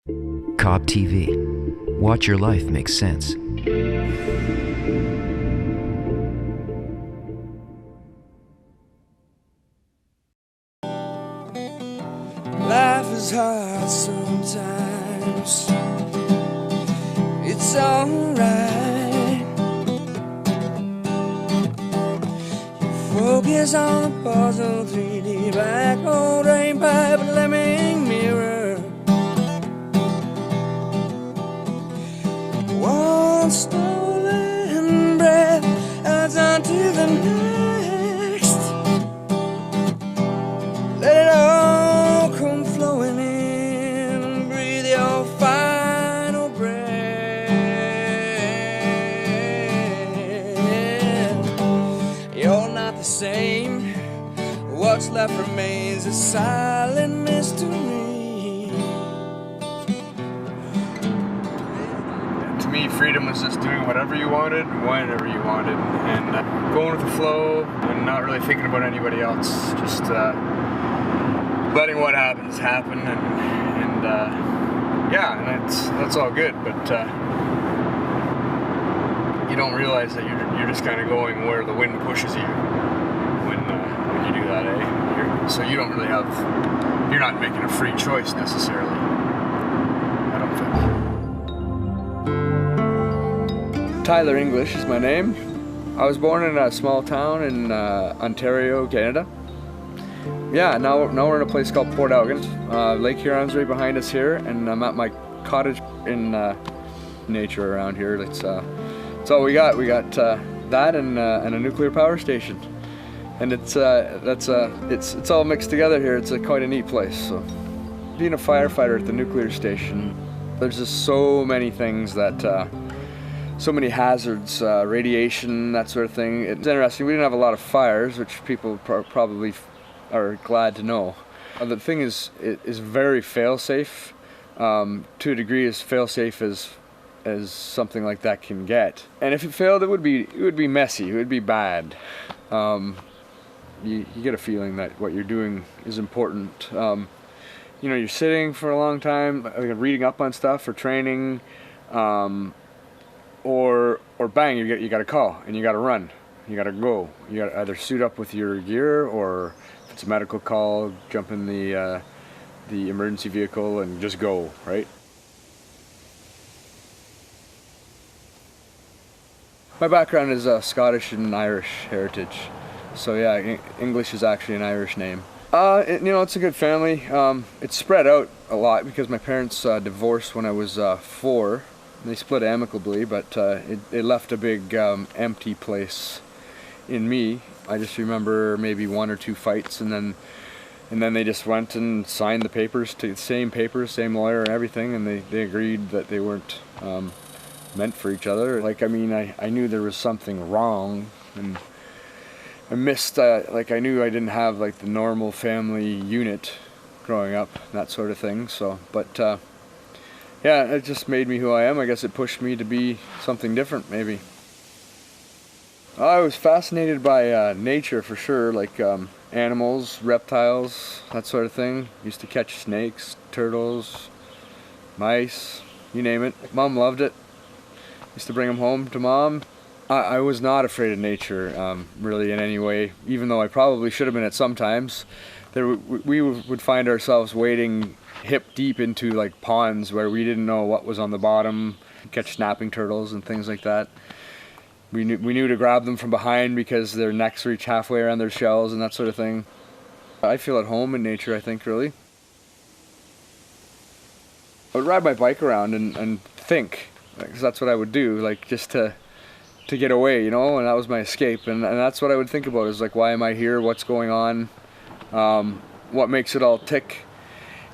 Cobb TV. Watch your life make sense. Life is hard sometimes. It's alright. Focus on the puzzle, 3D black hole, drain pipe, lemming mirror. One stolen breath adds on to the next. Let it all come flowing in and breathe your final breath. You're not the same. What's left remains a silent mystery. To me, freedom was just doing whatever you wanted, whenever you wanted, and going with the flow and not really thinking about anybody else. Just letting what happens happen, and yeah, and that's all good. But you don't realize that you're just kind of going where the wind pushes you when you do that, eh? So you don't really have, you're not making a free choice necessarily. I don't think. Tyler English is my name. I was born in a small town in Ontario, Canada. Yeah, now we're in a place called Port Elgin. Lake Huron's right behind us here, and I'm at my cottage in nature around here. That's all we got. We got that and a nuclear power station, and it's all mixed together here. It's quite a neat place. So, being a firefighter at the nuclear station, there's just so many things that. So many hazards, radiation, that sort of thing. It's interesting. We didn't have a lot of fires, which people probably are glad to know. The thing is, it is very fail-safe. To a degree, as fail-safe as something like that can get. And if it failed, it would be messy. It would be bad. You get a feeling that what you're doing is important. You know, you're sitting for a long time, reading up on stuff for training. Or bang, you got a call and you got to run, you got to go. You got to either suit up with your gear, or if it's a medical call, jump in the emergency vehicle and just go, right? My background is Scottish and Irish heritage, so yeah, English is actually an Irish name. It's a good family. It's spread out a lot because my parents divorced when I was 4. They split amicably, but it left a big empty place in me. I just remember maybe 1 or 2 fights, and then they just went and signed the papers, same lawyer and everything, and they agreed that they weren't meant for each other. I knew there was something wrong, and I missed, I knew I didn't have the normal family unit growing up, that sort of thing. So, but yeah, it just made me who I am. I guess it pushed me to be something different, maybe. I was fascinated by nature for sure, animals, reptiles, that sort of thing. Used to catch snakes, turtles, mice, you name it. Mom loved it. Used to bring them home to Mom. I was not afraid of nature, really, in any way, even though I probably should have been at some times. We would find ourselves wading hip deep into ponds where we didn't know what was on the bottom, catch snapping turtles and things like that. We knew to grab them from behind because their necks reach halfway around their shells and that sort of thing. I feel at home in nature, I think, really. I would ride my bike around and think, because that's what I would do, just to get away, and that was my escape, and that's what I would think about, is why am I here, what's going on, what makes it all tick.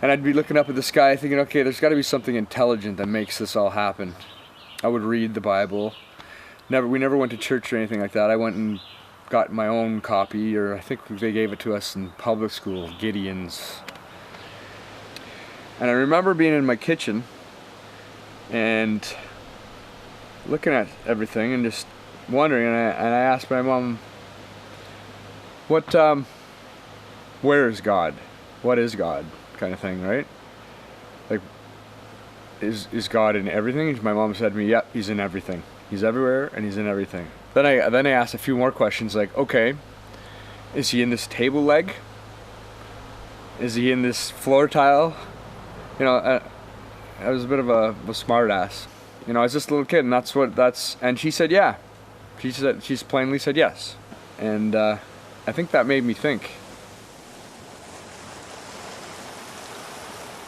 And I'd be looking up at the sky thinking, okay, there's got to be something intelligent that makes this all happen. I would read the Bible. We never went to church or anything like that. I went and got my own copy, or I think they gave it to us in public school, Gideon's. And I remember being in my kitchen and looking at everything and just wondering, and I asked my mom, where is God? What is God? Kind of thing, right? is God in everything? My mom said to me, yeah, he's in everything. He's everywhere and he's in everything. Then I asked a few more questions like, okay, is he in this table leg? Is he in this floor tile? You know, I was a bit of a smart ass. You know, I was just a little kid, and and she said, yeah. She's plainly said yes. And I think that made me think.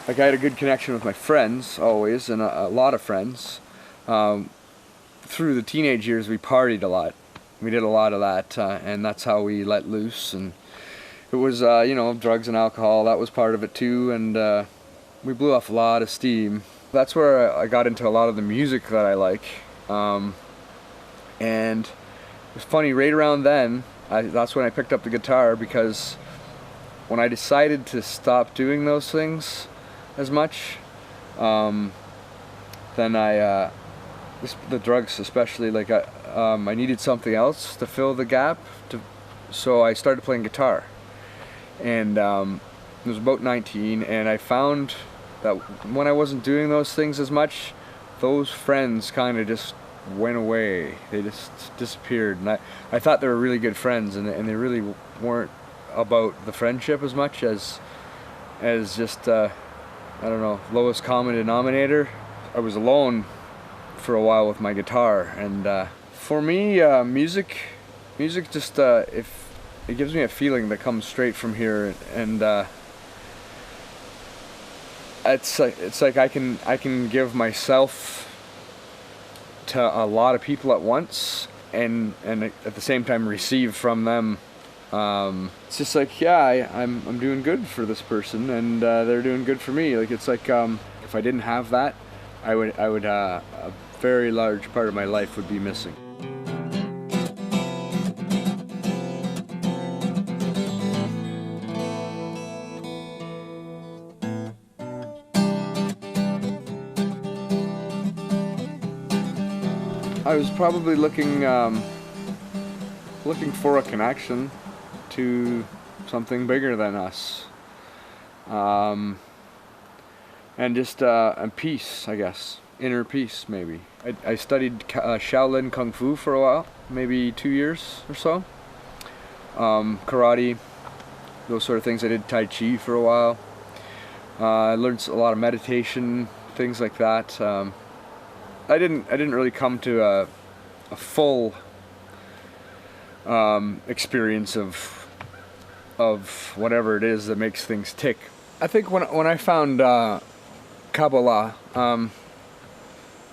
Like, I had a good connection with my friends always, and a lot of friends. Through the teenage years, we partied a lot. We did a lot of that, and that's how we let loose. And it was, you know, drugs and alcohol, that was part of it too, and we blew off a lot of steam. That's where I got into a lot of the music that I like. And it was funny, right around then, that's when I picked up the guitar, because when I decided to stop doing those things as much, then the drugs especially, like I needed something else to fill the gap, so I started playing guitar. And it was about 19, and I found that when I wasn't doing those things as much, those friends kind of just went away. They just disappeared, and I thought they were really good friends, and they really weren't about the friendship as much as just I don't know, lowest common denominator. I was alone for a while with my guitar, and for me, music just if it gives me a feeling that comes straight from here, and it's like I can give myself to a lot of people at once, and at the same time receive from them. It's just like, yeah, I'm doing good for this person, and they're doing good for me. Like, it's like if I didn't have that, I would a very large part of my life would be missing. I was probably looking for a connection to something bigger than us, and just and peace, I guess, inner peace maybe. I studied Shaolin Kung Fu for a while, maybe 2 years or so. Karate, those sort of things. I did Tai Chi for a while. I learned a lot of meditation, things like that. I didn't really come to a full experience of whatever it is that makes things tick. I think when I found Kabbalah,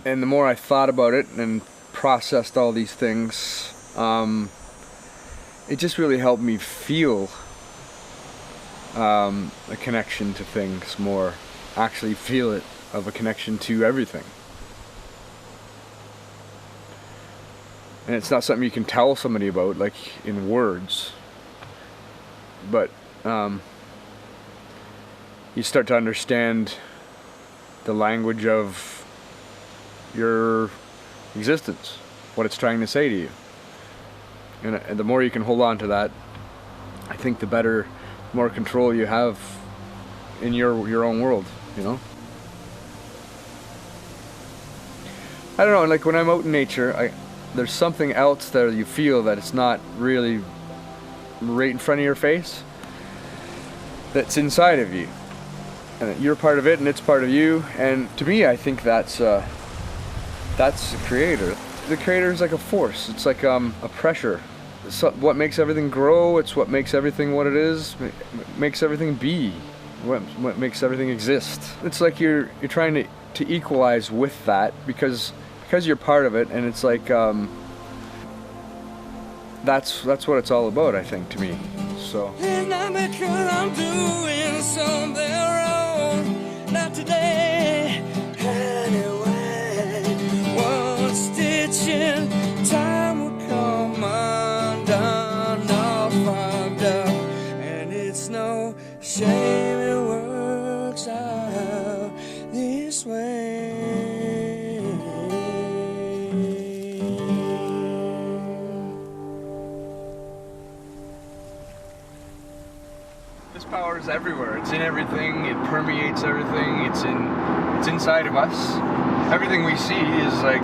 and the more I thought about it and processed all these things, it just really helped me feel a connection to things more. Actually feel it, of a connection to everything. And it's not something you can tell somebody about, like, in words. But you start to understand the language of your existence, what it's trying to say to you. And the more you can hold on to that, I think the better, more control you have in your own world, you know? I don't know, like when I'm out in nature, there's something else there you feel that it's not really right in front of your face, that's inside of you, and you're part of it and it's part of you. And to me, I think that's the creator. The creator is like a force. It's like a pressure. It's what makes everything grow. It's what makes everything what it is. Makes everything be. What makes everything exist. It's like you're trying to equalize with that, because you're part of it, and it's like that's what it's all about, I think, to me. So. It's not because I'm doing something wrong, not today, anyway. One stitch in time will come undone, all fogged up, and it's no shame it works out this way. This power is everywhere. It's in everything. It permeates everything. It's It's inside of us. Everything we see is like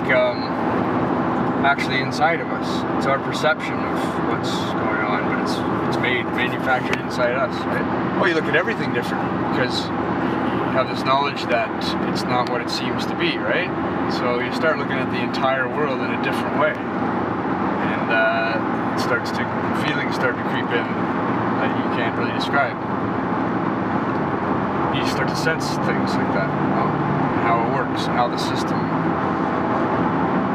actually inside of us. It's our perception of what's going on, but it's manufactured inside us, right? Well, you look at everything different because you have this knowledge that it's not what it seems to be, right? So you start looking at the entire world in a different way, and feelings start to creep in that you can't really describe. You start to sense things like that, you know, and how it works, and how the system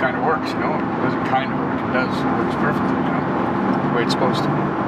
kind of works, you know. It doesn't kind of work, it does. It works perfectly, you know, the way it's supposed to.